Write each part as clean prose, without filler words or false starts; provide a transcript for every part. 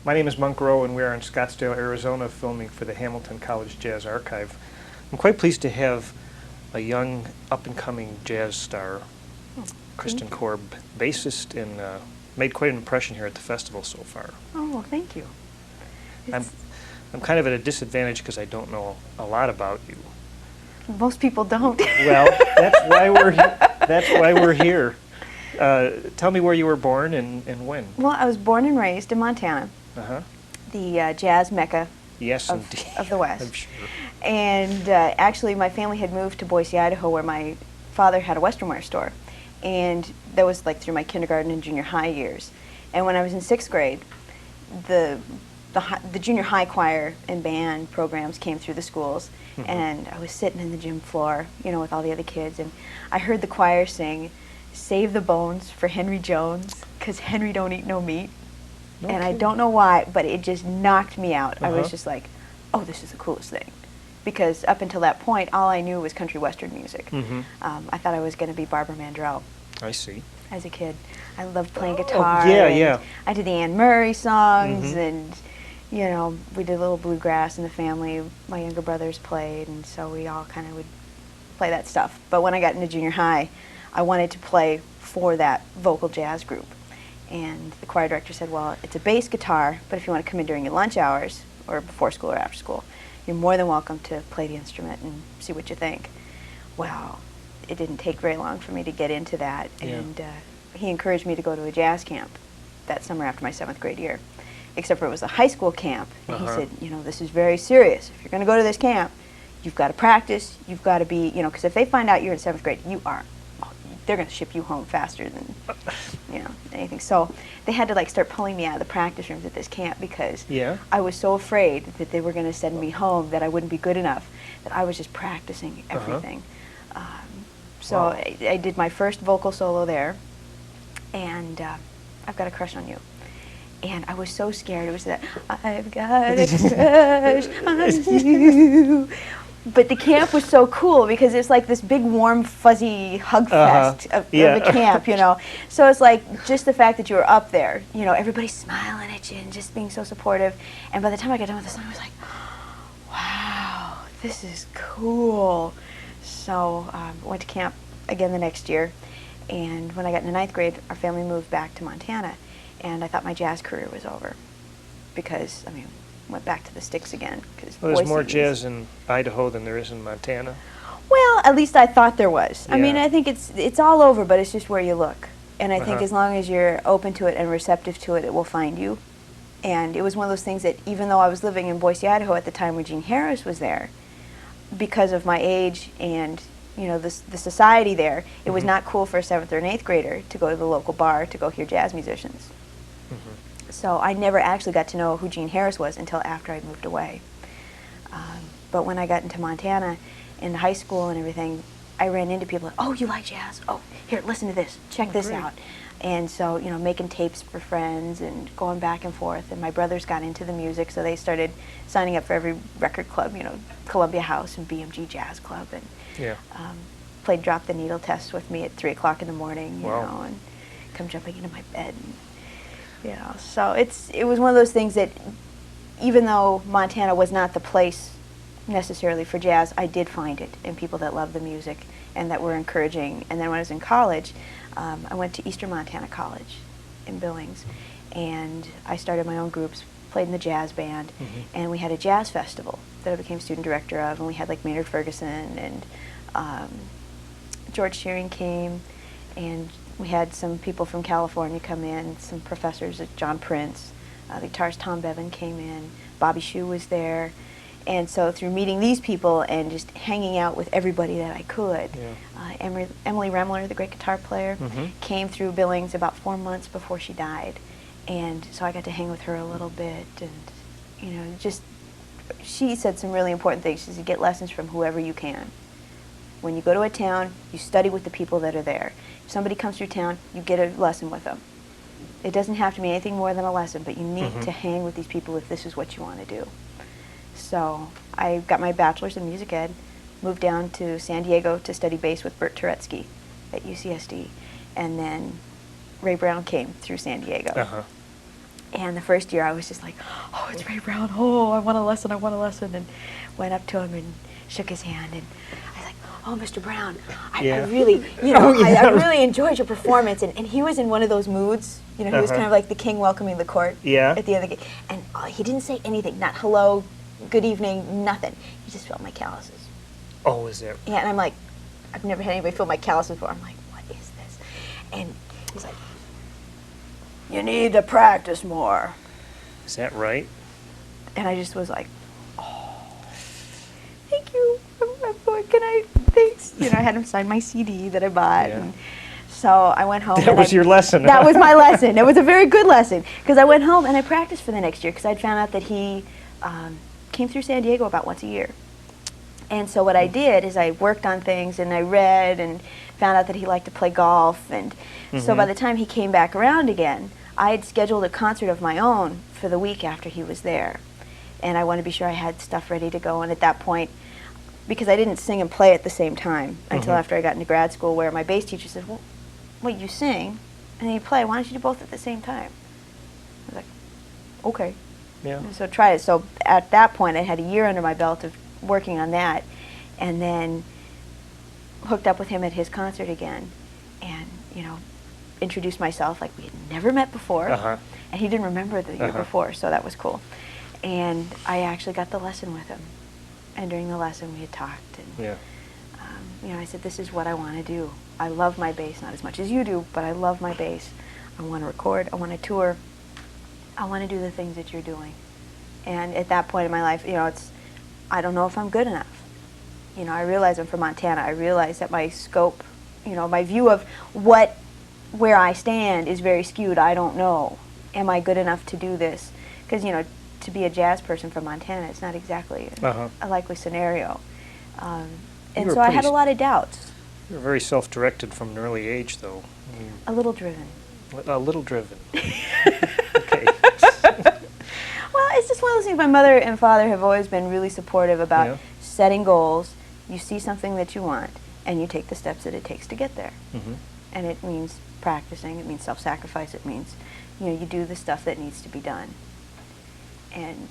My name is Monk Rowe, and we are in Scottsdale, Arizona, filming for the Hamilton College Jazz Archive. I'm quite pleased to have a young, up-and-coming jazz star, Kristen Korb, bassist, and made quite an impression here at the festival so far. Oh, well, thank you. I'm kind of at a disadvantage because I don't know a lot about you. Most people don't. Well, that's why we're here. Tell me where you were born and when. Well, I was born and raised in Montana, the jazz mecca Yes, of the West. I'm sure. And actually, my family had moved to Boise, Idaho, where my father had a Western wear store. And that was like through my kindergarten and junior high years. And when I was in 6th grade, the junior high choir and band programs came through the schools. And I was sitting in the gym floor, you know, with all the other kids, and I heard the choir sing, "Save the Bones for Henry Jones, 'cause Henry don't eat no meat." Okay. And I don't know why, but it just knocked me out. I was just like, oh, this is the coolest thing. Because up until that point, all I knew was country western music. I thought I was going to be Barbara Mandrell. I see. As a kid. I loved playing guitar. Yeah, and yeah. I did the Anne Murray songs, and, you know, we did a little bluegrass in the family. My younger brothers played, and so we all kind of would play that stuff. But when I got into junior high, I wanted to play for that vocal jazz group. And the choir director said, well, it's a bass guitar, but if you want to come in during your lunch hours, or before school or after school, you're more than welcome to play the instrument and see what you think. Well, it didn't take very long for me to get into that, and he encouraged me to go to a jazz camp that summer after my 7th grade year, except for it was a high school camp, and he said, you know, this is very serious. If you're going to go to this camp, you've got to practice, you've got to be, you know, because if they find out you're in 7th grade, they're going to ship you home faster than, you know, anything. So they had to like start pulling me out of the practice rooms at this camp because I was so afraid that they were going to send me home, that I wouldn't be good enough, that I was just practicing everything. So I did my first vocal solo there, and I've Got a Crush on You. And I was so scared. It was that, I've got a crush on you. But the camp was so cool because it's like this big, warm, fuzzy hug fest of a camp, you know. So it's like just the fact that you were up there, you know, everybody's smiling at you and just being so supportive. And by the time I got done with the song, I was like, wow, this is cool. So I went to camp again the next year. And when I got into 9th grade, our family moved back to Montana. And I thought my jazz career was over because, I mean, went back to the sticks again. Well, there's more jazz in Idaho than there is in Montana. Well, at least I thought there was. I mean, I think it's all over, but it's just where you look. And I think as long as you're open to it and receptive to it, it will find you. And it was one of those things that even though I was living in Boise, Idaho at the time when Gene Harris was there, because of my age and, you know, the society there, it was not cool for a 7th or an 8th grader to go to the local bar to go hear jazz musicians. So I never actually got to know who Gene Harris was until after I moved away. But when I got into Montana, in high school and everything, I ran into people like, oh, you like jazz? Oh, here, listen to this. Check this out. And so, you know, making tapes for friends and going back and forth. And my brothers got into the music, so they started signing up for every record club, you know, Columbia House and BMG Jazz Club. And played Drop the Needle tests with me at 3 o'clock in the morning, you know, and come jumping into my bed. And, you know, so it was one of those things that even though Montana was not the place necessarily for jazz, I did find it in people that loved the music and that were encouraging. And then when I was in college, I went to Eastern Montana College in Billings, and I started my own groups, played in the jazz band, and we had a jazz festival that I became student director of, and we had like Maynard Ferguson and George Shearing came, and we had some people from California come in, some professors, like John Prince, the guitarist Tom Bevan came in, Bobby Shue was there, and so through meeting these people and just hanging out with everybody that I could, Emily Remler, the great guitar player, came through Billings about 4 months before she died, and so I got to hang with her a little bit, and you know, just she said some really important things. She said, get lessons from whoever you can. When you go to a town, you study with the people that are there. If somebody comes through town, you get a lesson with them. It doesn't have to be anything more than a lesson, but you need to hang with these people if this is what you want to do. So I got my bachelor's in music ed, moved down to San Diego to study bass with Bert Turetsky at UCSD, and then Ray Brown came through San Diego. And the first year I was just like, oh, it's Ray Brown, oh, I want a lesson, and went up to him and shook his hand, and I was like, oh, Mr. Brown, I really, I really enjoyed your performance. And he was in one of those moods, he was kind of like the king welcoming the court at the end of the game. And he didn't say anything, not hello, good evening, nothing. He just felt my calluses. Oh, is that? Yeah, and I'm like, I've never had anybody feel my calluses before. I'm like, what is this? And he's like, you need to practice more. Is that right? And I just was like, oh, thank you. Thanks. I had him sign my CD that I bought. Yeah. And so I went home. That was your lesson. That was my lesson. It was a very good lesson because I went home and I practiced for the next year because I'd found out that he came through San Diego about once a year. And so what I did is I worked on things and I read and found out that he liked to play golf. And so by the time he came back around again, I had scheduled a concert of my own for the week after he was there. And I wanted to be sure I had stuff ready to go. And at that point, because I didn't sing and play at the same time until after I got into grad school, where my bass teacher said, well, wait, you sing and then you play. Why don't you do both at the same time? I was like, okay. Yeah. And so try it. So at that point, I had a year under my belt of working on that, and then hooked up with him at his concert again, and introduced myself like we had never met before, and he didn't remember the year before, so that was cool. And I actually got the lesson with him, and during the lesson we had talked, and I said, this is what I want to do. I love my bass, not as much as you do, but I love my bass. I want to record, I want to tour, I want to do the things that you're doing. And at that point in my life, I don't know if I'm good enough. I realize I'm from Montana. I realize that my scope, my view of where I stand is very skewed. I don't know. Am I good enough to do this? Because, to be a jazz person from Montana, it's not exactly a likely scenario. And so I had a lot of doubts. You were very self-directed from an early age, though. A little driven. A little driven. Okay. Well, it's just one of those things. My mother and father have always been really supportive about setting goals. You see something that you want, and you take the steps that it takes to get there. And it means practicing. It means self-sacrifice. It means, you do the stuff that needs to be done. And,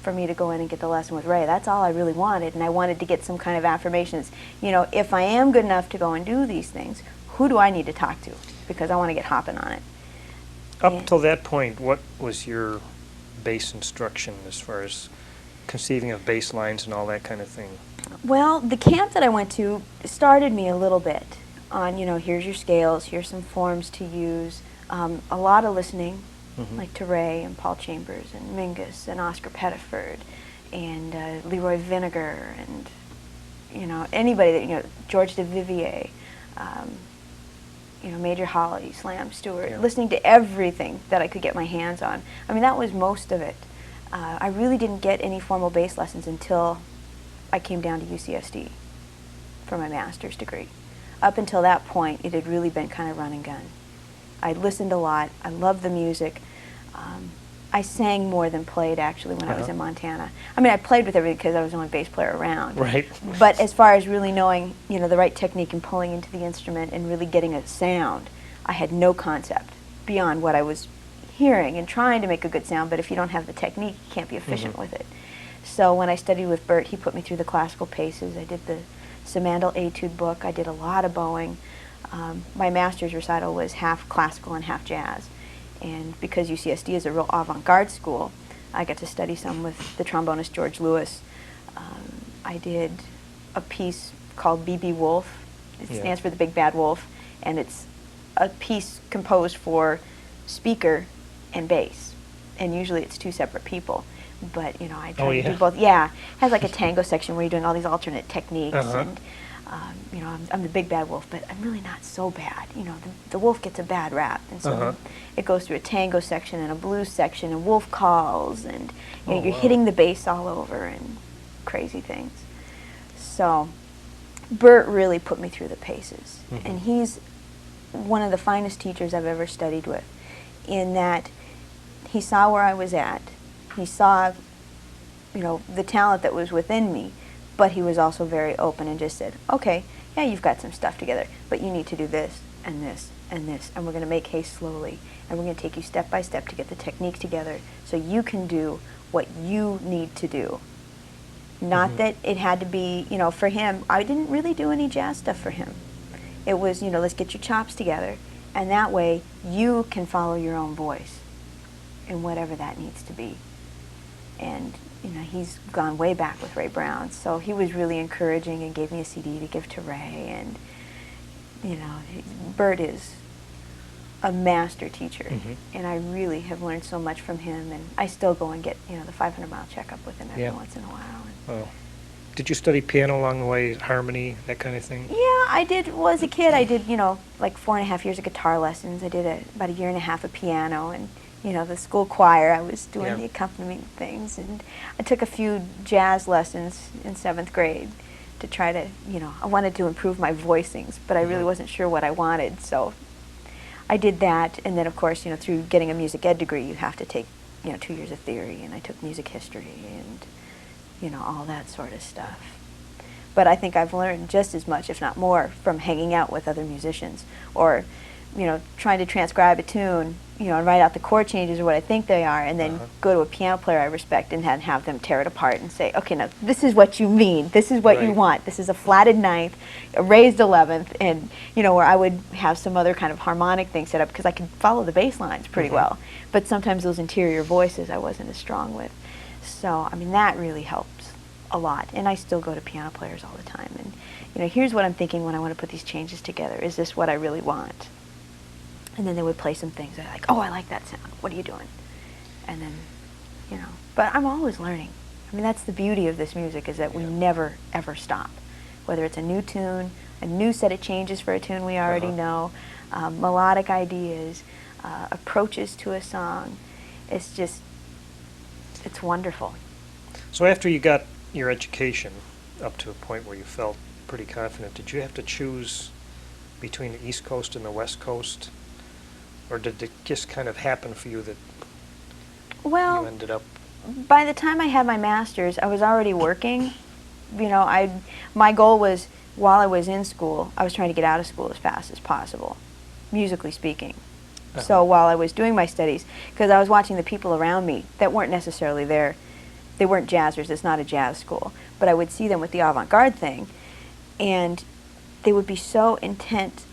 for me to go in and get the lesson with Ray, that's all I really wanted. And I wanted to get some kind of affirmations. If I am good enough to go and do these things, who do I need to talk to? Because I want to get hopping on it. Up till that point, what was your bass instruction as far as conceiving of bass lines and all that kind of thing? Well, the camp that I went to started me a little bit on, here's your scales, here's some forms to use, a lot of listening, like to Ray and Paul Chambers and Mingus and Oscar Pettiford and Leroy Vinegar and, anybody that, George DeVivier, Major Holly, Slam Stewart, listening to everything that I could get my hands on. I mean, that was most of it. I really didn't get any formal bass lessons until I came down to UCSD for my master's degree. Up until that point, it had really been kind of run and gun. I listened a lot. I loved the music. I sang more than played, actually, when I was in Montana. I mean, I played with everybody because I was the only bass player around. Right. But as far as really knowing, the right technique and pulling into the instrument and really getting a sound, I had no concept beyond what I was hearing and trying to make a good sound. But if you don't have the technique, you can't be efficient with it. So when I studied with Bert, he put me through the classical paces. I did the Simandl Etude book. I did a lot of bowing. My master's recital was half classical and half jazz. And because UCSD is a real avant-garde school, I got to study some with the trombonist George Lewis. I did a piece called B.B. Wolf. It stands for the Big Bad Wolf. And it's a piece composed for speaker and bass. And usually it's two separate people. But, I try to do both. Yeah. It has like a tango section where you're doing all these alternate techniques. And, I'm the big bad wolf, but I'm really not so bad. The wolf gets a bad rap. And so it goes through a tango section and a blues section and wolf calls. And you're hitting the bass all over and crazy things. So Bert really put me through the paces. And he's one of the finest teachers I've ever studied with, in that he saw where I was at. He saw, the talent that was within me, but he was also very open and just said, okay, yeah, you've got some stuff together, but you need to do this and this and this, and we're going to make hay slowly, and we're going to take you step by step to get the technique together so you can do what you need to do. Not that it had to be, you know, for him, I didn't really do any jazz stuff for him. It was, you know, let's get your chops together, and that way you can follow your own voice in whatever that needs to be. And, you know, he's gone way back with Ray Brown, so he was really encouraging and gave me a CD to give to Ray, and, you know, Bert is a master teacher, and I really have learned so much from him, and I still go and get, you know, the 500-mile checkup with him every once in a while. Well, did you study piano along the way, harmony, that kind of thing? Yeah, I did. Well, as a kid, I did, you know, like 4.5 years of guitar lessons. I did about 1.5 years of piano, and, you know, the school choir, I was doing the accompaniment things, and I took a few jazz lessons in 7th grade to try to, you know, I wanted to improve my voicings, but I really wasn't sure what I wanted, so I did that. And then, of course, you know, through getting a music ed degree, you have to take, you know, 2 years of theory, and I took music history and, you know, all that sort of stuff. But I think I've learned just as much, if not more, from hanging out with other musicians, or, you know, trying to transcribe a tune, you know, and write out the chord changes or what I think they are, and then go to a piano player I respect and have them tear it apart and say, okay, now this is what you mean, this is what you want, this is a flatted ninth, a raised 11th, and, you know, where I would have some other kind of harmonic thing set up because I could follow the bass lines pretty well, but sometimes those interior voices I wasn't as strong with. So, I mean, that really helps a lot, and I still go to piano players all the time, and, you know, here's what I'm thinking when I want to put these changes together, is this what I really want? And then they would play some things. They're like, oh, I like that sound. What are you doing? And then, you know, but I'm always learning. I mean, that's the beauty of this music, is that we never, ever stop. Whether it's a new tune, a new set of changes for a tune we already know, melodic ideas, approaches to a song. It's just, it's wonderful. So after you got your education up to a point where you felt pretty confident, did you have to choose between the East Coast and the West Coast? Or did it just kind of happen for you that you ended up? By the time I had my master's, I was already working. You know, my goal was, while I was in school, I was trying to get out of school as fast as possible, musically speaking. So while I was doing my studies, because I was watching the people around me that weren't necessarily there, they weren't jazzers, it's not a jazz school, but I would see them with the avant-garde thing, and they would be so intent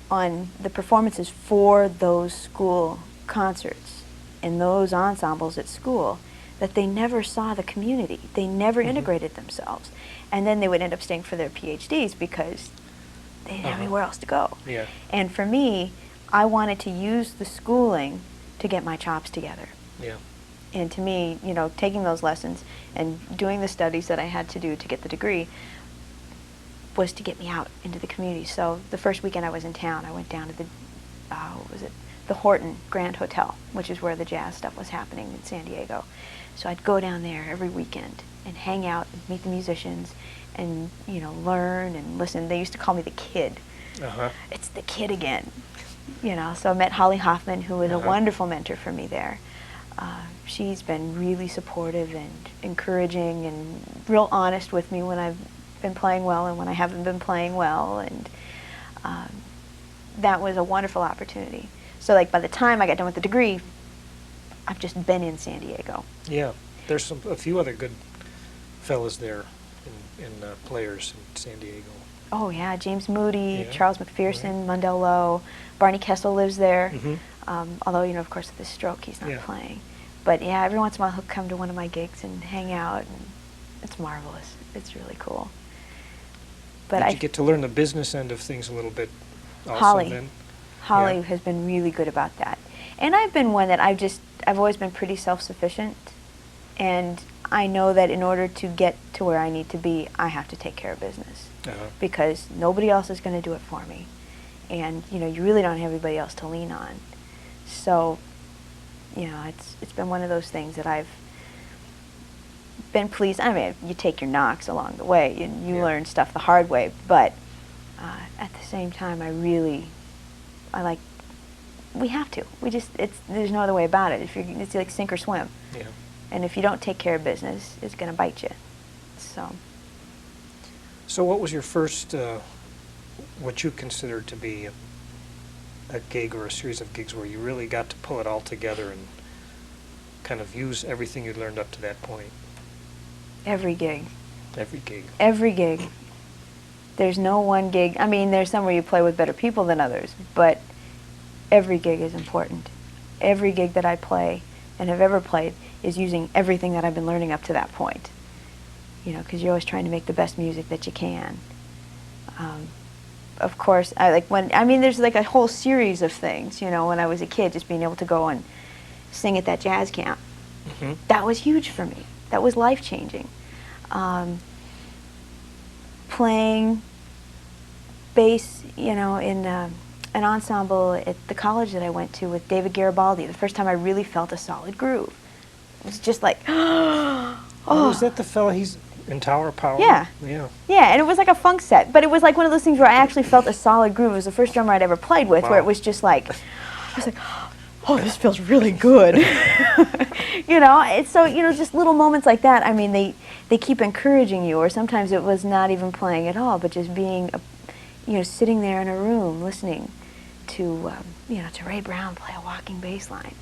on the performances for those school concerts and those ensembles at school that they never saw the community. They never integrated themselves. And then they would end up staying for their PhDs because they didn't have anywhere else to go. Yeah. And for me, I wanted to use the schooling to get my chops together. Yeah. And to me, you know, taking those lessons and doing the studies that I had to do to get the degree was to get me out into the community. So the first weekend I was in town, I went down to the, the Horton Grand Hotel, which is where the jazz stuff was happening in San Diego. So I'd go down there every weekend and hang out and meet the musicians and, you know, learn and listen. They used to call me the kid. It's the kid again. You know, so I met Holly Hoffman, who was a wonderful mentor for me there. She's been really supportive and encouraging and real honest with me when I've been playing well and when I haven't been playing well, and that was a wonderful opportunity. So, like, by the time I got done with the degree, I've just been in San Diego. Yeah, there's a few other good fellas there in players in San Diego. Oh yeah, James Moody, Charles McPherson, Mundell Lowe, Barney Kessel lives there. Although, you know, of course, with his stroke, he's not playing. But yeah, every once in a while he'll come to one of my gigs and hang out, and it's marvelous. It's really cool. But Did you get to learn the business end of things a little bit also Holly. then? Holly has been really good about that. And I've been one that I've always been pretty self-sufficient, and I know that in order to get to where I need to be, I have to take care of business. Because nobody else is going to do it for me. And, you know, you really don't have anybody else to lean on. So, you know, it's been one of those things that I've been pleased. I mean, you take your knocks along the way, and you learn stuff the hard way, but at the same time, we have to. There's no other way about it. It's like sink or swim. Yeah. And if you don't take care of business, it's going to bite you. So what was your first, what you considered to be a gig or a series of gigs where you really got to pull it all together and kind of use everything you learned up to that point? Every gig. Every gig. Every gig. There's no one gig. I mean, there's some where you play with better people than others, but every gig is important. Every gig that I play and have ever played is using everything that I've been learning up to that point. You know, because you're always trying to make the best music that you can. Of course, there's like a whole series of things, you know, when I was a kid, just being able to go and sing at that jazz camp. Mm-hmm. That was huge for me. That was life-changing. Playing bass, you know, in an ensemble at the college that I went to with David Garibaldi, the first time I really felt a solid groove. It was just like, Oh, is that the fella? He's in Tower of Power? Yeah. Yeah. Yeah, and it was like a funk set, but it was like one of those things where I actually felt a solid groove. It was the first drummer I'd ever played with, where it was just like, I was like, oh, this feels really good. You know, it's so, you know, just little moments like that. I mean, they keep encouraging you, or sometimes it was not even playing at all, but just being, you know, sitting there in a room listening to, you know, to Ray Brown play a walking bass line.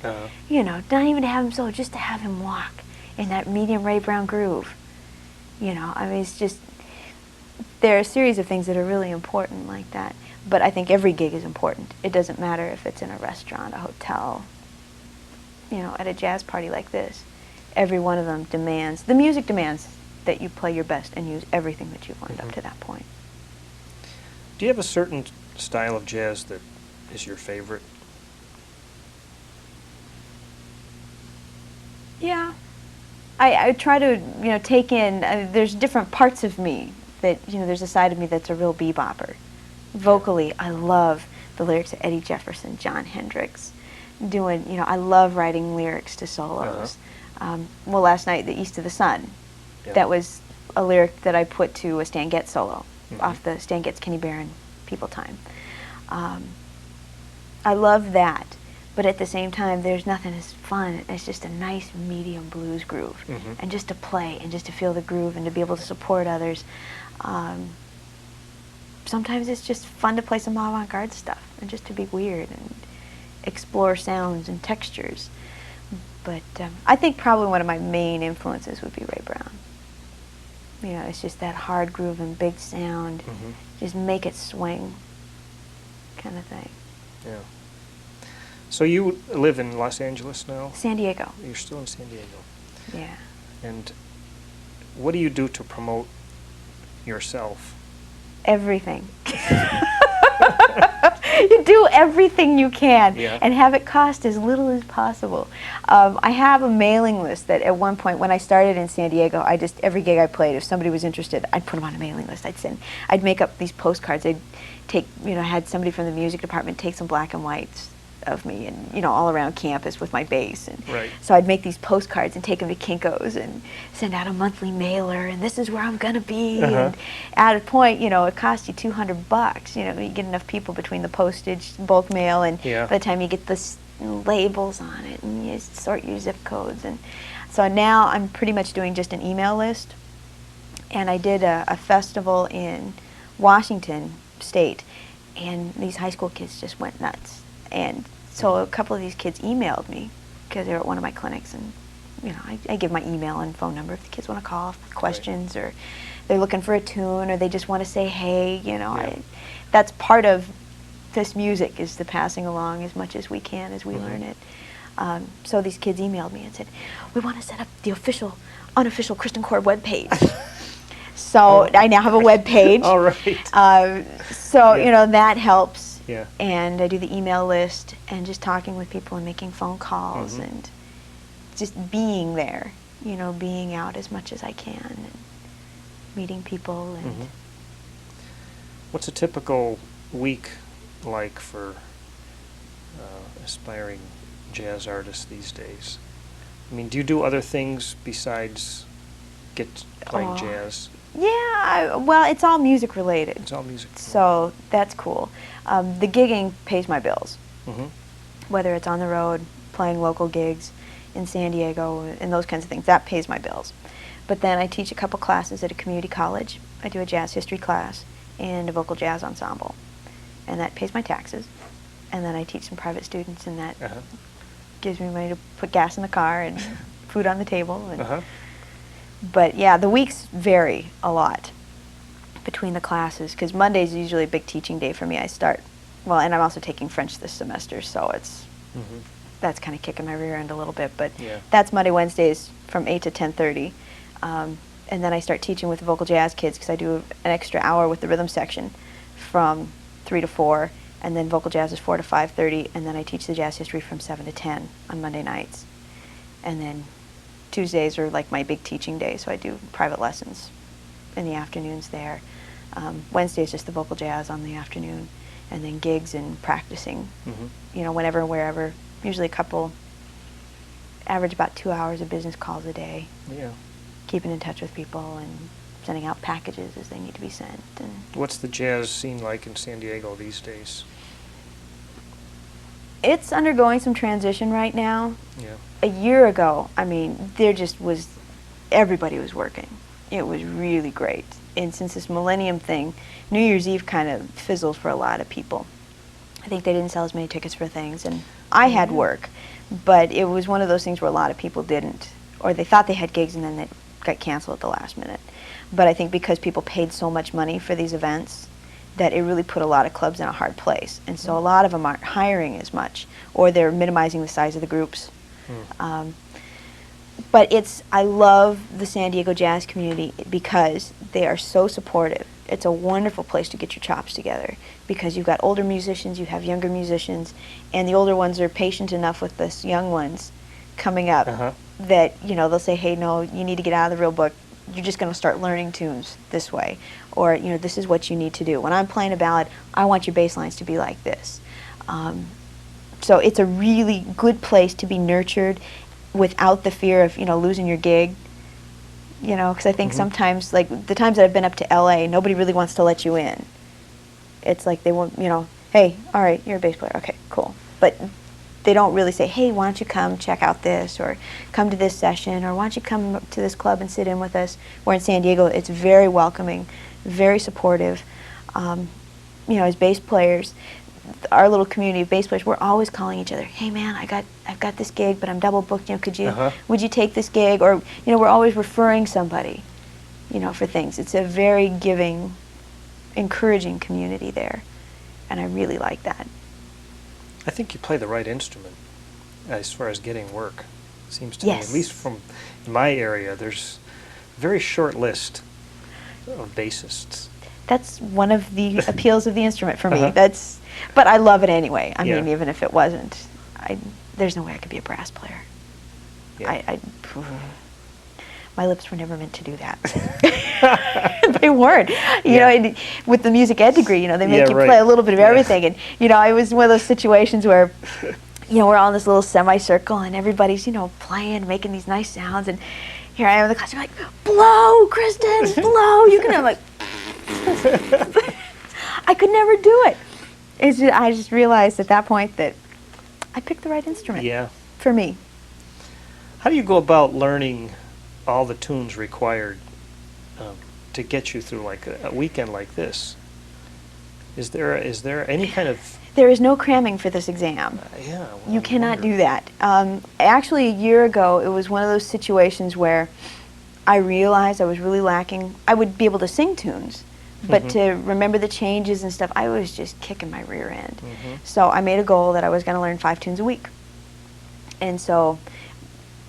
You know, not even to have him solo, just to have him walk in that medium Ray Brown groove. You know, I mean, it's just, there are a series of things that are really important like that. But I think every gig is important. It doesn't matter if it's in a restaurant, a hotel, you know, at a jazz party like this. Every one of them demands, the music demands that you play your best and use everything that you've learned up to that point. Do you have a certain style of jazz that is your favorite? Yeah. I try to, you know, take in, there's different parts of me that, you know, there's a side of me that's a real bebopper. Vocally, I love the lyrics of Eddie Jefferson, John Hendricks, doing, you know, I love writing lyrics to solos. Well, last night, The East of the Sun, that was a lyric that I put to a Stan Getz solo off the Stan Getz, Kenny Barron, People Time. I love that. But at the same time, there's nothing as fun as just a nice medium blues groove. And just to play and just to feel the groove and to be able to support others. Sometimes it's just fun to play some avant-garde stuff and just to be weird and explore sounds and textures. But I think probably one of my main influences would be Ray Brown. You know, it's just that hard groove and big sound. Just make it swing kind of thing. Yeah. So you live in Los Angeles now? San Diego. You're still in San Diego. Yeah. And what do you do to promote yourself? Everything. You do everything you can and have it cost as little as possible. I have a mailing list that at one point when I started in San Diego, every gig I played, if somebody was interested, I'd put them on a mailing list. I'd make up these postcards. I'd take, you know, had somebody from the music department take some black and whites of me and, you know, all around campus with my bass. And so I'd make these postcards and take them to Kinko's and send out a monthly mailer, and this is where I'm going to be. And at a point, you know, it costs you $200. You know, you get enough people between the postage, bulk mail, and by the time you get the labels on it and you sort your zip codes. And so now I'm pretty much doing just an email list. And I did a festival in Washington State, and these high school kids just went nuts. And so a couple of these kids emailed me because they were at one of my clinics, and you know, I give my email and phone number if the kids want to call with questions or they're looking for a tune or they just want to say hey, you know. That's part of this music, is the passing along as much as we can as we learn it. So these kids emailed me and said, we want to set up the unofficial Kristen Korb webpage. So I now have a web page. All right. So you know, that helps. Yeah. And I do the email list and just talking with people and making phone calls and just being there, you know, being out as much as I can and meeting people. And what's a typical week like for aspiring jazz artists these days? I mean, do you do other things besides playing jazz? Yeah, well, it's all music related. It's all music related. So that's cool. The gigging pays my bills, whether it's on the road, playing local gigs in San Diego, and those kinds of things. That pays my bills. But then I teach a couple classes at a community college. I do a jazz history class and a vocal jazz ensemble, and that pays my taxes. and then I teach some private students, and that Uh-huh. gives me money to put gas in the car and food on the table. And, Uh-huh. but yeah, the weeks vary a lot between the classes, because Monday's usually a big teaching day for me. I start, well, and I'm also taking French this semester, so it's Mm-hmm. that's kind of kicking my rear end a little bit. But Yeah. that's Monday, Wednesdays from 8 to 10:30. And then I start teaching with the vocal jazz kids, because I do an extra hour with the rhythm section from 3 to 4, and then vocal jazz is 4 to 5:30, and then I teach the jazz history from 7 to 10 on Monday nights. And then Tuesdays are like my big teaching day, so I do private lessons in the afternoons there. Wednesday is just the vocal jazz on the afternoon, and then gigs and practicing, Mm-hmm. you know, whenever and wherever. Usually average about 2 hours of business calls a day, Yeah. keeping in touch with people and sending out packages as they need to be sent. And What's the jazz scene like in San Diego these days? it's undergoing some transition right now. Yeah. A year ago, I mean, there just was, everybody was working. It was really great. And since this millennium thing, New Year's Eve kind of fizzled for a lot of people. I think they didn't sell as many tickets for things, and I had work, but it was one of those things where a lot of people didn't, or they thought they had gigs and then they got canceled at the last minute. But I think because people paid so much money for these events, that it really put a lot of clubs in a hard place. And so a lot of them aren't hiring as much, or they're minimizing the size of the groups. But I love the San Diego jazz community because they are so supportive. It's a wonderful place to get your chops together, because you've got older musicians, you have younger musicians, and the older ones are patient enough with the young ones coming up Uh-huh. that, you know, they'll say, hey, no, you need to get out of the real book. You're just going to start learning tunes this way. Or, you know, this is what you need to do. When I'm playing a ballad, I want your bass lines to be like this. So it's a really good place to be nurtured without the fear of, you know, losing your gig. You know, because I think sometimes, like the times that I've been up to LA, nobody really wants to let you in. It's like they want, you know, hey, all right, you're a bass player, okay, cool. But they don't really say, hey, why don't you come check out this, or come to this session, or why don't you come to this club and sit in with us. Where in San Diego, it's very welcoming, very supportive. You know, as bass players, our little community of bass players, we're always calling each other, hey man, I've got this gig, but I'm double booked, you know, would you take this gig? Or, you know, we're always referring somebody, you know, for things. It's a very giving, encouraging community there, and I really like that. I think you play the right instrument as far as getting work. Seems to me, at least from my area, there's a very short list of bassists. That's one of the appeals of the instrument for me. But I love it anyway. I mean, even if it wasn't, there's no way I could be a brass player. Yeah. My lips were never meant to do that. They weren't. You know, and with the music ed degree, you know, they make you play a little bit of everything. And, you know, it was one of those situations where, you know, we're all in this little semicircle and everybody's, you know, playing, making these nice sounds. And here I am in the class, you're like, blow, Kristen, blow. You can, I'm like, I could never do it. I just realized at that point that I picked the right instrument for me. How do you go about learning all the tunes required to get you through like a weekend like this? Is there any kind of... There is no cramming for this exam. Well, you cannot do that. Actually, a year ago, it was one of those situations where I realized I was really lacking. I would be able to sing tunes, but to remember the changes and stuff, I was just kicking my rear end. So I made a goal that I was going to learn 5 tunes a week. And so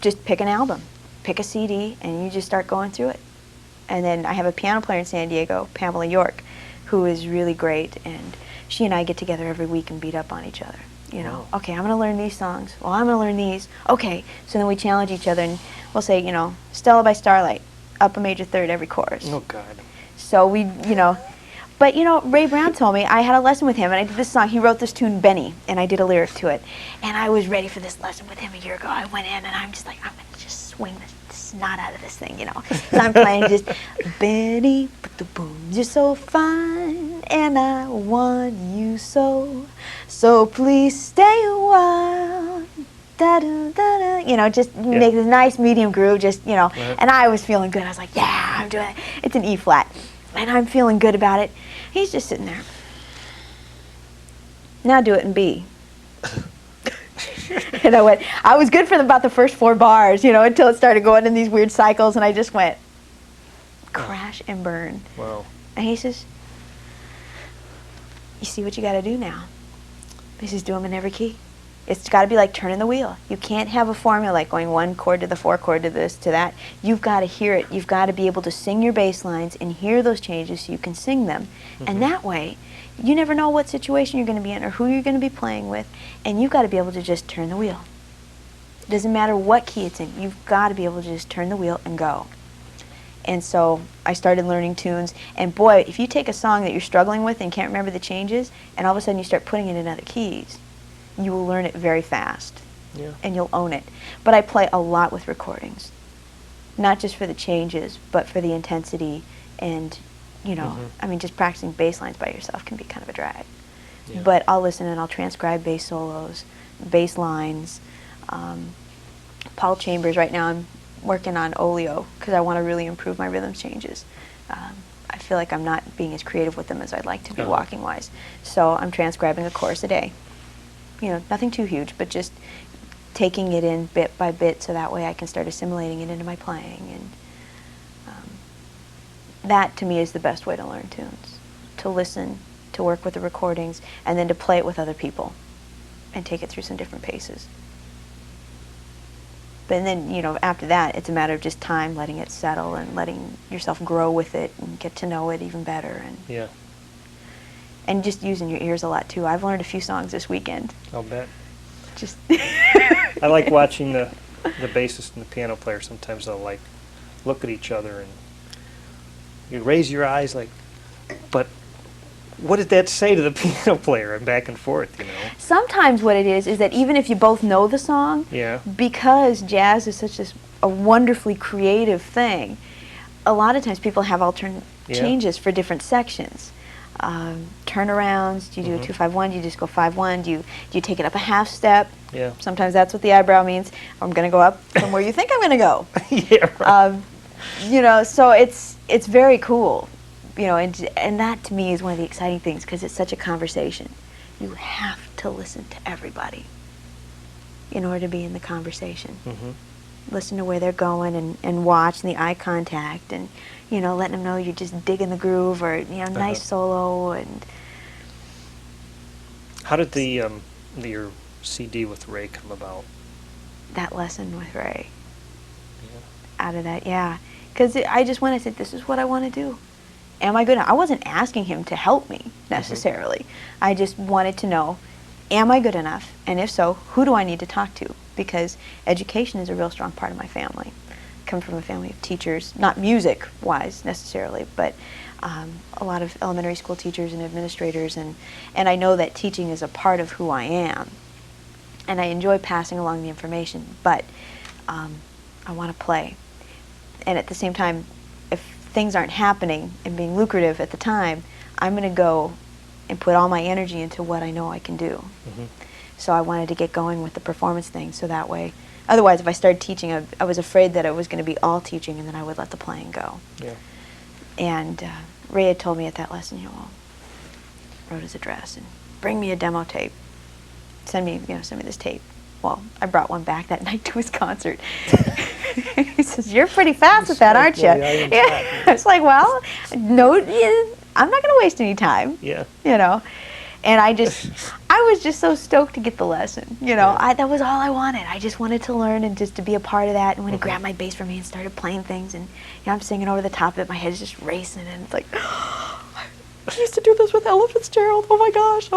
just pick an album, pick a CD, and you just start going through it. And then I have a piano player in San Diego, Pamela York, who is really great, and she and I get together every week and beat up on each other. You know, okay, I'm going to learn these songs. Well, I'm going to learn these. Okay, so then we challenge each other, and we'll say, you know, Stella by Starlight, up a major third every chorus. Oh, God. So we, you know, but, you know, Ray Brown told me, I had a lesson with him, and I did this song. He wrote this tune, Benny, and I did a lyric to it. And I was ready for this lesson with him a year ago. I went in, and I'm just like, I'm going to just swing the snot out of this thing, you know. So I'm playing just, Benny, but the boom, you're so fine, and I want you so. So please stay a while. Da-da-da-da, you know, just make this nice medium groove, just, you know. And I was feeling good. I was like, yeah, I'm doing it. It's an E flat. And I'm feeling good about it. He's just sitting there. Now do it in B. And I was good for about the first 4 bars, until it started going in these weird cycles, and I just went crash and burn. Wow. And he says, you see what you got to do now. He says, do them in every key. It's got to be like turning the wheel. You can't have a formula like going 1 chord to the 4 chord to this to that. You've got to hear it. You've got to be able to sing your bass lines and hear those changes so you can sing them. And that way, you never know what situation you're going to be in or who you're going to be playing with, and you've got to be able to just turn the wheel. It doesn't matter what key it's in. You've got to be able to just turn the wheel and go. And so I started learning tunes, and boy, if you take a song that you're struggling with and can't remember the changes, and all of a sudden you start putting it in other keys, you will learn it very fast, and you'll own it. But I play a lot with recordings, not just for the changes, but for the intensity, and I mean, just practicing bass lines by yourself can be kind of a drag. Yeah. But I'll listen and I'll transcribe bass solos, bass lines. Paul Chambers, right now I'm working on Oleo because I want to really improve my rhythm changes. I feel like I'm not being as creative with them as I'd like to be walking-wise. So I'm transcribing a chorus a day. Nothing too huge, but just taking it in bit by bit so that way I can start assimilating it into my playing. And that, to me, is the best way to learn tunes. To listen, to work with the recordings, and then to play it with other people and take it through some different paces. But then, after that, it's a matter of just time, letting it settle and letting yourself grow with it and get to know it even better. And just using your ears a lot, too. I've learned a few songs this weekend. I'll bet. Just I like watching the bassist and the piano player. Sometimes they'll, look at each other and you raise your eyes but what did that say to the piano player? And back and forth, Sometimes what it is that even if you both know the song, because jazz is such a wonderfully creative thing, a lot of times people have alternate changes for different sections. Turnarounds, do you do a 2-5-1, do you just go 5-1, do you take it up a half step? Yeah. Sometimes that's what the eyebrow means. I'm going to go up from where you think I'm going to go. Right. So it's very cool. And that to me is one of the exciting things because it's such a conversation. You have to listen to everybody in order to be in the conversation. Listen to where they're going and watch the eye contact and, letting them know you're just digging the groove or, nice solo. And how did your CD with Ray come about? That lesson with Ray. Out of that, because I just went, I said, this is what I want to do. Am I good enough? I wasn't asking him to help me necessarily. I just wanted to know, am I good enough? And if so, who do I need to talk to? Because education is a real strong part of my family. I come from a family of teachers, not music-wise necessarily, but a lot of elementary school teachers and administrators, and I know that teaching is a part of who I am. And I enjoy passing along the information, but I want to play. And at the same time, if things aren't happening and being lucrative at the time, I'm going to go and put all my energy into what I know I can do. So I wanted to get going with the performance thing so that way. Otherwise, if I started teaching, I was afraid that it was going to be all teaching and then I would let the playing go. And Ray had told me at that lesson, wrote his address and bring me a demo tape. Send me this tape. Well, I brought one back that night to his concert. He says, "You're pretty fast at that, aren't you?" It's like, well, no, I'm not going to waste any time. And I was just so stoked to get the lesson. That was all I wanted. I just wanted to learn and just to be a part of that. And when he grabbed my bass from me and started playing things, and I'm singing over the top of it, my head's just racing, and it's like, I used to do this with Ella Fitzgerald. Oh my gosh.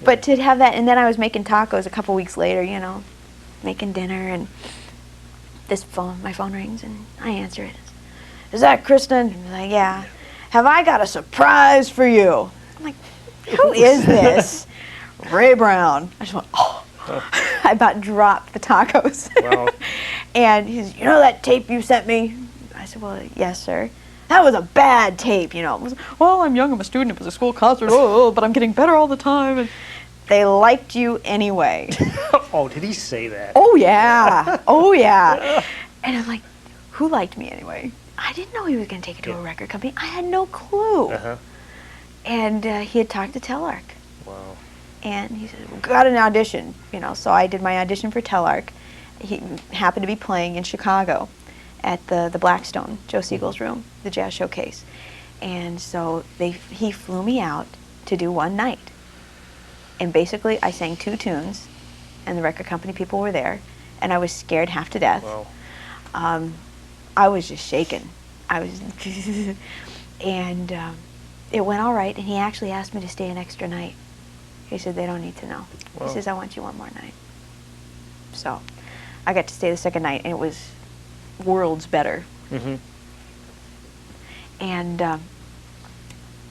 But to have that, and then I was making tacos a couple weeks later. Making dinner, and my phone rings, and I answer it. Is that Kristen? And I'm like, yeah. Have I got a surprise for you? I'm like, who is this? Ray Brown. I just went, oh. I about dropped the tacos. Wow. And he says, that tape you sent me? I said, well, yes, sir. That was a bad tape, Well, I'm young, I'm a student, it was a school concert, but I'm getting better all the time. And they liked you anyway. Oh, did he say that? Oh, yeah. And I'm like, who liked me anyway? I didn't know he was going to take it to a record company. I had no clue. And he had talked to Teleark. Wow. And he said, we got an audition, you know. So I did my audition for Telarc. He happened to be playing in Chicago at the Blackstone, Joe Siegel's room, the jazz showcase. And so he flew me out to do one night. And basically I sang 2 tunes, and the record company people were there, and I was scared half to death. Wow. I was just shaken. I was, and it went all right, and he actually asked me to stay an extra night. He said, they don't need to know. Wow. He says, I want you one more night. So I got to stay the second night, and it was worlds better. Mm-hmm. And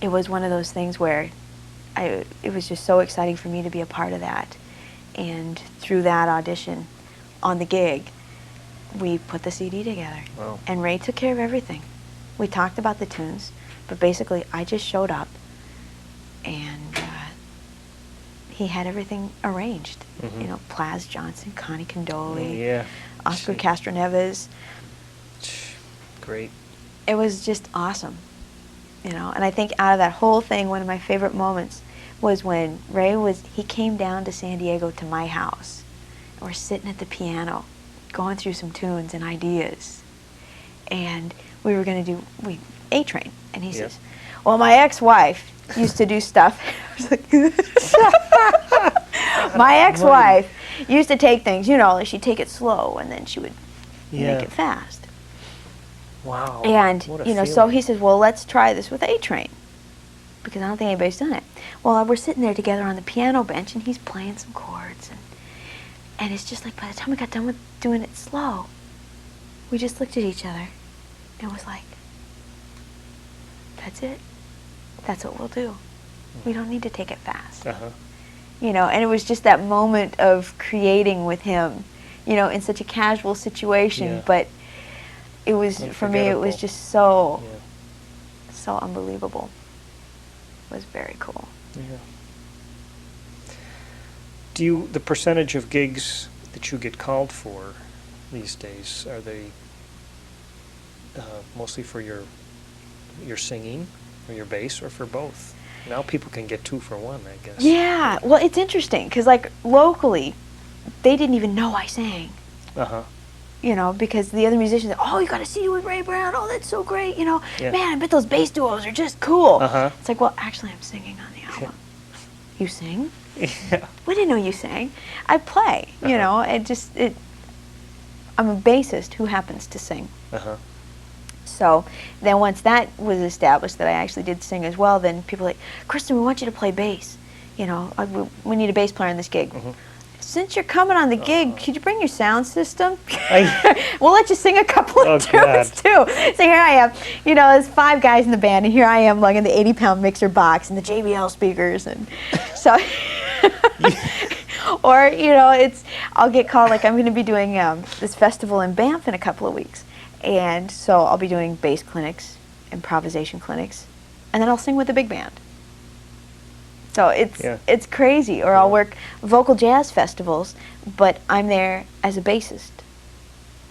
it was one of those things where it was just so exciting for me to be a part of that. And through that audition on the gig, we put the CD together. Wow. And Ray took care of everything. We talked about the tunes, but basically I just showed up, and he had everything arranged. Mm-hmm. You know, Plaz Johnson, Connie Condoli, Yeah. Oscar Castroneves. Great. It was just awesome, you know. And I think out of that whole thing, one of my favorite moments was when he came down to San Diego to my house, and we're sitting at the piano, going through some tunes and ideas, and we were going to do A-Train, and he says, well, my ex-wife used to do stuff. I was like, my ex-wife used to take things, you know, like she'd take it slow, and then she would make it fast. Wow. And, What a you know, so feeling. he says, well, let's try this with A-Train, because I don't think anybody's done it. Well, we're sitting there together on the piano bench, and he's playing some chords, and it's just like by the time we got done with doing it slow, we just looked at each other and was like, that's it. That's what we'll do. We don't need to take it fast. Uh-huh. You know, and it was just that moment of creating with him, you know, in such a casual situation, but it was, for me, it was just so unbelievable. It was very cool. Yeah. The percentage of gigs that you get called for these days, are they mostly for your singing or your bass, or for both? Now people can get 2 for 1, I guess. Yeah, well, it's interesting, because like locally, they didn't even know I sang. Uh-huh. You know, because the other musicians, oh, you got to see you with Ray Brown. Oh, that's so great. You know, man, I bet those bass duos are just cool. Uh-huh. It's like, well, actually, I'm singing on the album. You sing? Yeah. We didn't know you sang. I play. You know, I'm a bassist who happens to sing. Uh-huh. So then once that was established that I actually did sing as well, then people were like, Kristen, we want you to play bass. You know, we need a bass player in this gig. Mm-hmm. Since you're coming on the gig, could you bring your sound system? We'll let you sing a couple of tunes too. So here I am, you know, there's 5 guys in the band, and here I am lugging the 80-pound mixer box and the JBL speakers, and so, or you know, I'll get called, like I'm going to be doing this festival in Banff in a couple of weeks, and so I'll be doing bass clinics, improvisation clinics, and then I'll sing with the big band. So it's crazy. Or I'll work vocal jazz festivals, but I'm there as a bassist.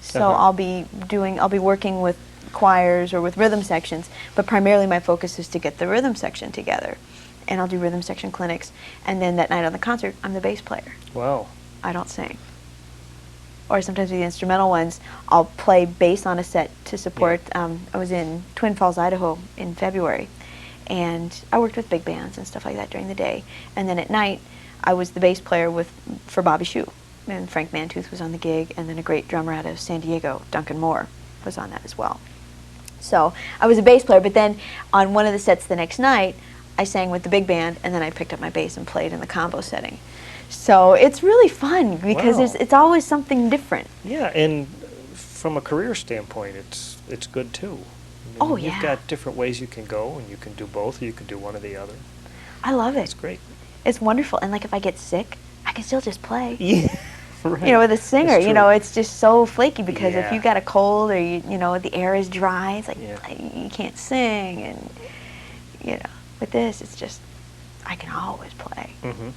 So I'll be working with choirs or with rhythm sections, but primarily my focus is to get the rhythm section together. And I'll do rhythm section clinics, and then that night on the concert, I'm the bass player. Wow. I don't sing. Or sometimes with the instrumental ones, I'll play bass on a set to support. I was in Twin Falls, Idaho in February, and I worked with big bands and stuff like that during the day. And then at night, I was the bass player for Bobby Shue. And Frank Mantooth was on the gig, and then a great drummer out of San Diego, Duncan Moore, was on that as well. So I was a bass player, but then on one of the sets the next night, I sang with the big band, and then I picked up my bass and played in the combo setting. So it's really fun, because it's always something different. Yeah, and from a career standpoint, it's good too. I mean, you've got different ways you can go, and you can do both, or you can do one or the other. I love it. It's great. It's wonderful. And like if I get sick, I can still just play. Yeah, right. You know, with a singer, you know, it's just so flaky, because if you got a cold, or you know, the air is dry, it's like you can't sing, and you know, with this, it's just I can always play. Mm-hmm.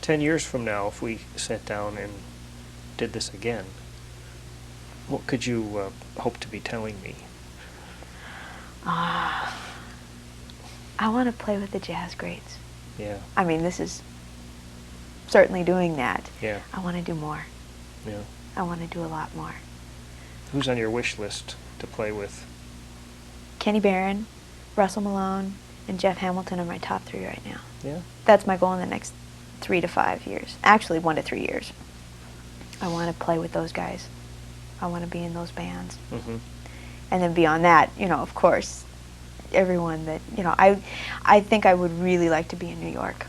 10 years from now, if we sat down and did this again, what could you hope to be telling me? I want to play with the jazz greats. Yeah. I mean, this is certainly doing that. Yeah. I want to do more. Yeah. I want to do a lot more. Who's on your wish list to play with? Kenny Barron, Russell Malone, and Jeff Hamilton are my top 3 right now. Yeah. That's my goal in the next 3 to 5 years. Actually, 1 to 3 years. I want to play with those guys. I want to be in those bands. Mm-hmm. And then beyond that, you know, of course, everyone that, you know, I think I would really like to be in New York.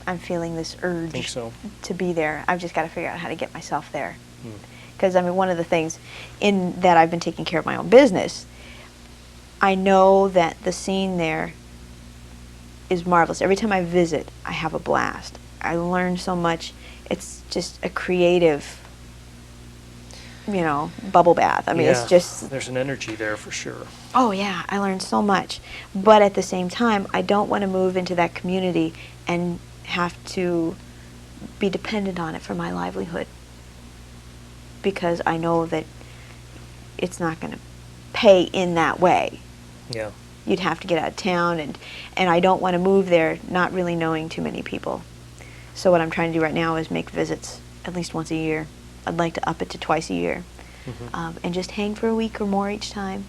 I'm feeling this urge Think so. to be there. I've just got to figure out how to get myself there. Mm. Because, I mean, one of the things in that I've been taking care of my own business, I know that the scene there is marvelous. Every time I visit, I have a blast. I learn so much. It's just a creative, you know, bubble bath. I mean, Yeah, it's just... there's an energy there for sure. Oh, yeah, I learned so much. But at the same time, I don't want to move into that community and have to be dependent on it for my livelihood. Because I know that it's not going to pay in that way. Yeah. You'd have to get out of town, and I don't want to move there not really knowing too many people. So what I'm trying to do right now is make visits at least once a year. I'd like to up it to twice a year. Mm-hmm. And just hang for a week or more each time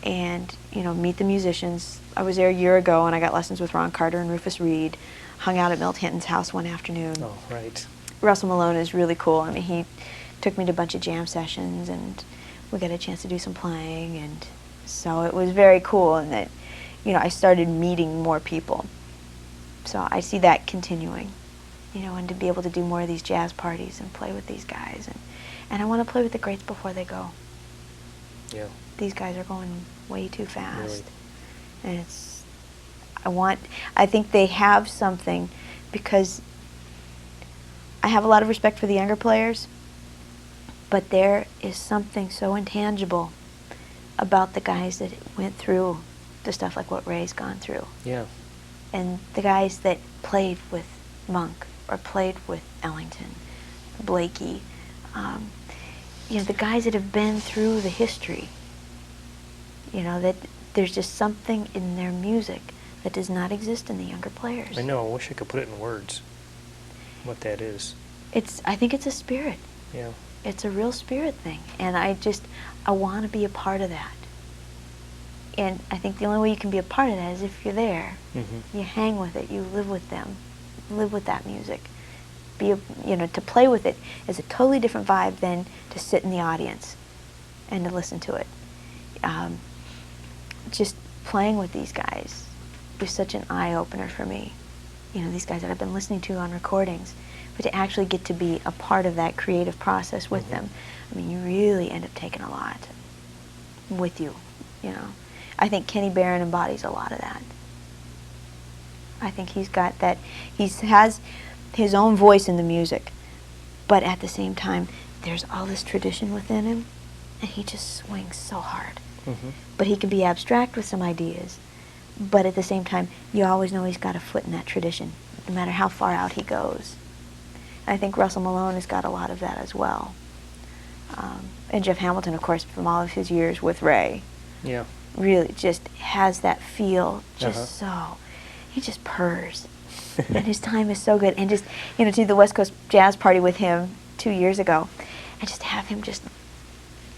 and, you know, meet the musicians. I was there a year ago, and I got lessons with Ron Carter and Rufus Reed. Hung out at Milt Hinton's house one afternoon. Oh, right. Russell Malone is really cool. I mean, he took me to a bunch of jam sessions, and we got a chance to do some playing, and so it was very cool. And that, you know, I started meeting more people. So I see that continuing, you know, and to be able to do more of these jazz parties and play with these guys, and I want to play with the greats before they go. Yeah. These guys are going way too fast. Really. And I think they have something, because I have a lot of respect for the younger players, but there is something so intangible about the guys that went through the stuff like what Ray's gone through. Yeah. And the guys that played with Monk or played with Ellington, Blakey, you know, the guys that have been through the history, you know, that there's just something in their music that does not exist in the younger players. I know. I wish I could put it in words, what that is. I think it's a spirit. Yeah. It's a real spirit thing. And I want to be a part of that. And I think the only way you can be a part of that is if you're there. Mm-hmm. You hang with it. You live with them. Live with that music. You know, to play with it is a totally different vibe than to sit in the audience and to listen to it. Just playing with these guys was such an eye-opener for me. You know, these guys that I've been listening to on recordings, but to actually get to be a part of that creative process with Mm-hmm. them, I mean, you really end up taking a lot with you, you know. I think Kenny Barron embodies a lot of that. I think he's got that, he has his own voice in the music, but at the same time, there's all this tradition within him, and he just swings so hard. Mm-hmm. But he can be abstract with some ideas, but at the same time, you always know he's got a foot in that tradition, no matter how far out he goes. And I think Russell Malone has got a lot of that as well. And Jeff Hamilton, of course, from all of his years with Ray, Yeah. really just has that feel, just so, he just purrs. And his time is so good. And just, you know, to the West Coast Jazz Party with him 2 years ago, and just have him just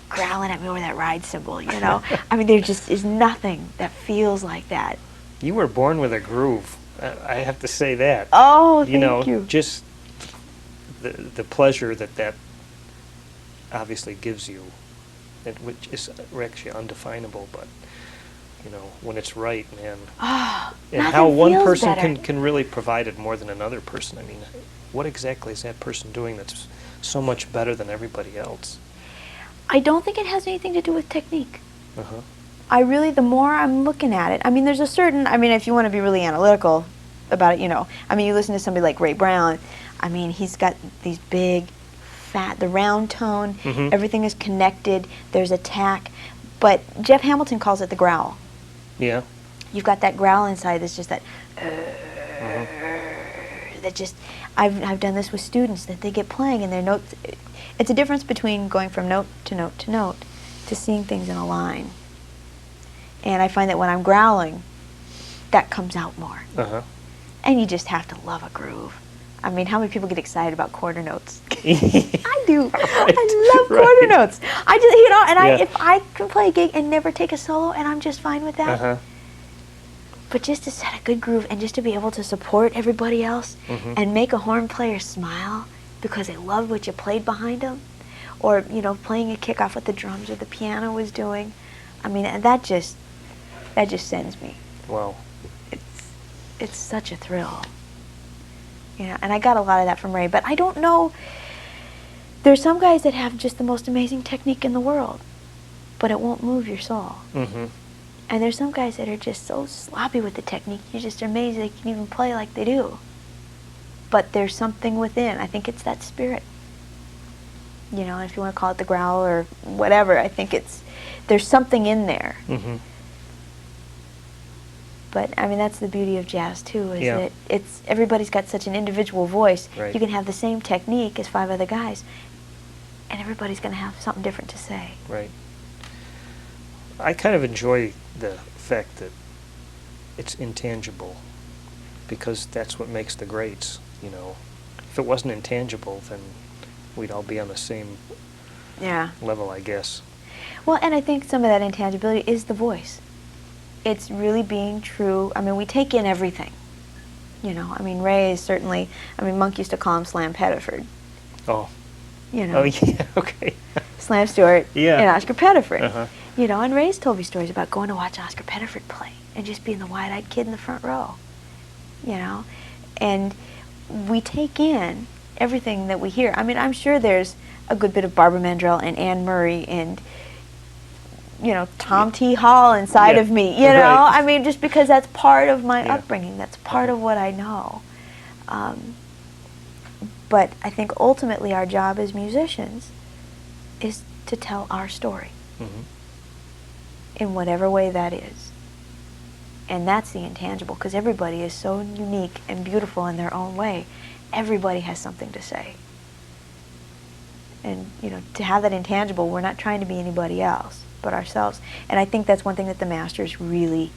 growling at me over that ride cymbal, you know? I mean, there just is nothing that feels like that. You were born with a groove. I have to say that. Oh, thank You know, you. just the pleasure that obviously gives you, which is actually undefinable, but, you know, when it's right, man. Oh, And nothing how one feels person better. can really provide it more than another person. I mean, what exactly is that person doing that's so much better than everybody else? I don't think it has anything to do with technique. Uh-huh. I really, the more I'm looking at it, I mean, there's a certain, I mean, if you want to be really analytical about it, you know, I mean, you listen to somebody like Ray Brown, I mean, he's got these big, fat, the round tone, Mhm. everything is connected, there's a tack, but Jeff Hamilton calls it the growl. Yeah. You've got that growl inside that's just that, that just, I've done this with students, that they get playing and their notes, it's a difference between going from note to note to note to seeing things in a line. And I find that when I'm growling, that comes out more. Uh-huh. and you just have to love a groove. I mean, how many people get excited about quarter notes? I do. Right. I love quarter notes. I just, you know, and if I can play a gig and never take a solo, and I'm just fine with that. But just to set a good groove and just to be able to support everybody else and make a horn player smile because they loved what you played behind them, or, you know, playing a kickoff with the drums or the piano was doing. I mean, and that just sends me. Wow. It's such a thrill. You know, and I got a lot of that from Ray, but I don't know. There's some guys that have just the most amazing technique in the world, but it won't move your soul. And there's some guys that are just so sloppy with the technique, you're just amazed they can even play like they do. But there's something within. I think it's that spirit. You know, if you want to call it the growl or whatever, I think there's something in there. But I mean, that's the beauty of jazz too, is that everybody's got such an individual voice. You can have the same technique as 5 other guys, and everybody's going to have something different to say. Right. I kind of enjoy the fact that it's intangible, because that's what makes the greats, you know. If it wasn't intangible, then we'd all be on the same level, I guess. Well, and I think some of that intangibility is the voice. It's really being true. I mean, we take in everything, you know. I mean, Ray is certainly, I mean, Monk used to call him Slam Pettiford. Oh. You know. Oh, yeah, okay. Slam Stewart and Oscar Pettiford. You know, and Ray's told me stories about going to watch Oscar Pettiford play and just being the wide-eyed kid in the front row, you know. And we take in everything that we hear. I mean, I'm sure there's a good bit of Barbara Mandrell and Anne Murray and, you know, Tom T. Hall inside of me, you know? I mean, just because that's part of my upbringing. That's part of what I know. But I think ultimately our job as musicians is to tell our story in whatever way that is. And that's the intangible, because everybody is so unique and beautiful in their own way. Everybody has something to say. And, you know, to have that intangible, we're not trying to be anybody else but ourselves. And I think that's one thing that the masters really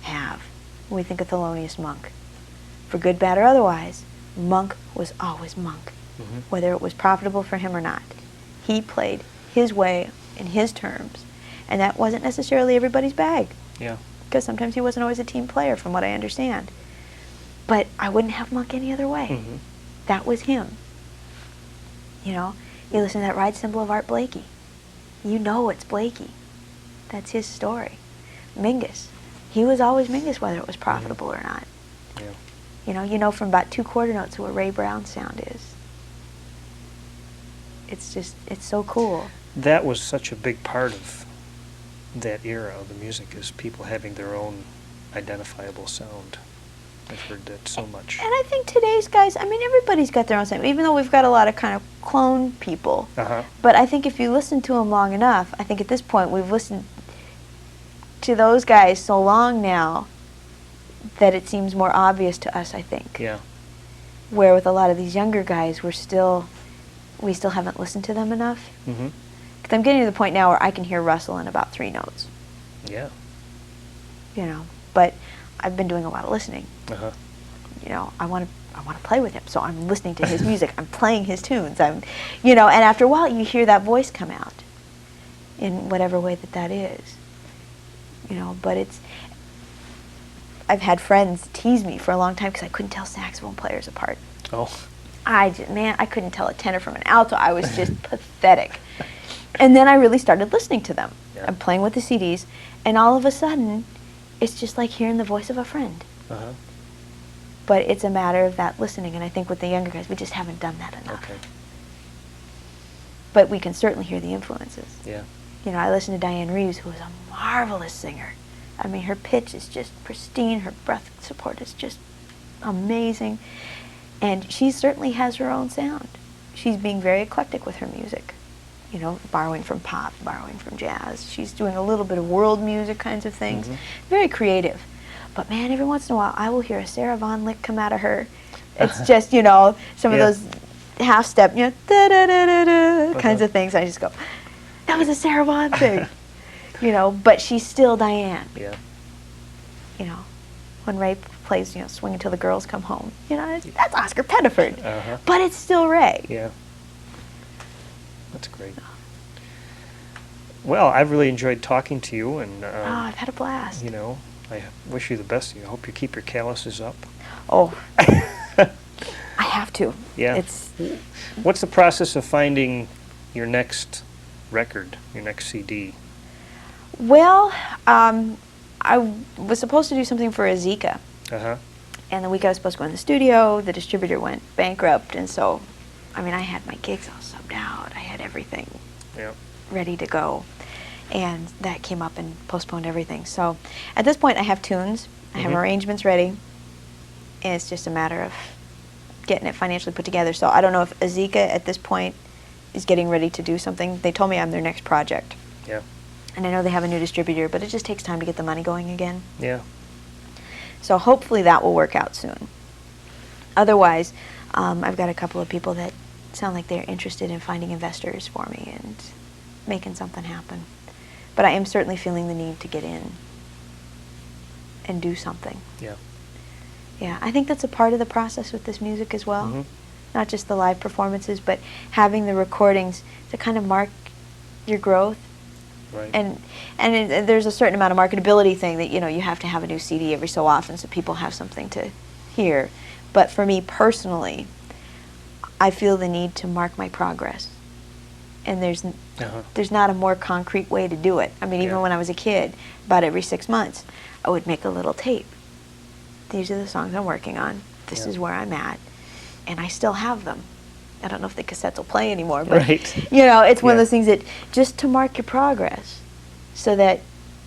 have when we think of Thelonious Monk. For good, bad, or otherwise, Monk was always Monk, whether it was profitable for him or not. He played his way in his terms, and that wasn't necessarily everybody's bag. Because sometimes he wasn't always a team player, from what I understand. But I wouldn't have Monk any other way. That was him. You know, you listen to that Ride Symbol of Art Blakey. You know it's Blakey. That's his story. Mingus. He was always Mingus, whether it was profitable or not. You know from about 2 quarter notes what Ray Brown's sound is. It's just, it's so cool. That was such a big part of that era of the music, is people having their own identifiable sound. I've heard that so much. And I think today's guys, I mean, everybody's got their own sound, even though we've got a lot of kind of clone people. But I think if you listen to them long enough, I think at this point we've listened to those guys so long now that it seems more obvious to us, I think. Where with a lot of these younger guys, we still haven't listened to them enough. Because I'm getting to the point now where I can hear Russell in about 3 notes. You know, but I've been doing a lot of listening. You know, I want to play with him, so I'm listening to his music. I'm playing his tunes. You know, and after a while, you hear that voice come out in whatever way that is. You know, but I've had friends tease me for a long time because I couldn't tell saxophone players apart. I couldn't tell a tenor from an alto. I was just pathetic. And then I really started listening to them. I'm playing with the CDs, and all of a sudden, it's just like hearing the voice of a friend. But it's a matter of that listening, and I think with the younger guys, we just haven't done that enough. But we can certainly hear the influences. You know, I listen to Diane Reeves, who is a marvelous singer. I mean, her pitch is just pristine. Her breath support is just amazing. And she certainly has her own sound. She's being very eclectic with her music. You know, borrowing from pop, borrowing from jazz. She's doing a little bit of world music kinds of things. Very creative. But man, every once in a while, I will hear a Sarah Vaughan lick come out of her. It's just, you know, some of those half-step, you know, da-da-da-da-da kinds of things. I just go, that was a Sarah Vaughan thing. You know, but she's still Diane. You know, when Ray plays, you know, Swing Until the Girls Come Home. You know, that's Oscar Pettiford. Uh-huh. But it's still Ray. Yeah. That's great. Well, I've really enjoyed talking to you, and I've had a blast. you know, I wish you the best. I hope you keep your calluses up. Oh, I have to. Yeah. It's What's the process of finding your next record, your next CD? well, I was supposed to do something for Azika, Uh-huh. and the week I was supposed to go in the studio, the distributor went bankrupt, and so, I mean, I had my gigs all subbed out. I had everything Yeah. ready to go, and that came up and postponed everything. So at this point I have tunes, I have Mhm. arrangements ready, and it's just a matter of getting it financially put together. So I don't know if Azika at this point is getting ready to do something. They told me I'm their next project, Yeah. and I know they have a new distributor, but it just takes time to get the money going again. Yeah. So hopefully that will work out soon. Otherwise, I've got a couple of people that sound like they're interested in finding investors for me and making something happen. But I am certainly feeling the need to get in and do something. Yeah. Yeah, I think that's a part of the process with this music as well. Mhm. Not just the live performances, but having the recordings to kind of mark your growth. Right. And there's a certain amount of marketability thing that, you know, you have to have a new CD every so often so people have something to hear. But for me personally, I feel the need to mark my progress. And there's not a more concrete way to do it. I mean, even Yeah. when I was a kid, about every 6 months, I would make a little tape. These are the songs I'm working on. This Yeah. is where I'm at. And I still have them. I don't know if the cassettes will play anymore, but Right. you know, it's one of Yeah. those things that just to mark your progress, so that,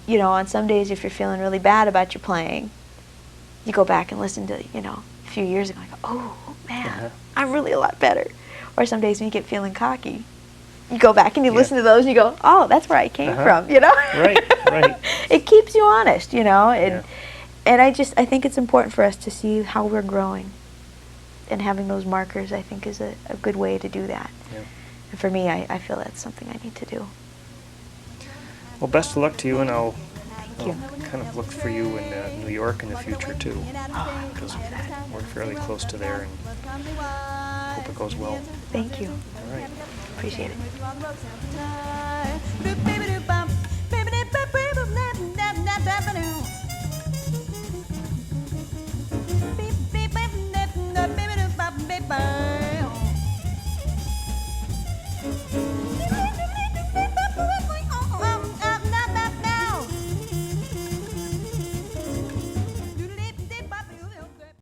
you know, on some days if you're feeling really bad about your playing, you go back and listen to, you know, a few years ago, and go, oh man, Uh-huh. I'm really a lot better. Or some days when you get feeling cocky, you go back and you Yeah. listen to those and you go, oh, that's where I came Uh-huh. from, you know? Right, right. It keeps you honest, you know, and Yeah. I think it's important for us to see how we're growing. And having those markers, I think, is a good way to do that. Yeah. And for me, I feel that's something I need to do. Well, best of luck to you, and I'll you. kind of look for you in New York in the future too, because we're fairly close to there, and hope it goes well. Thank you. All right. Appreciate it.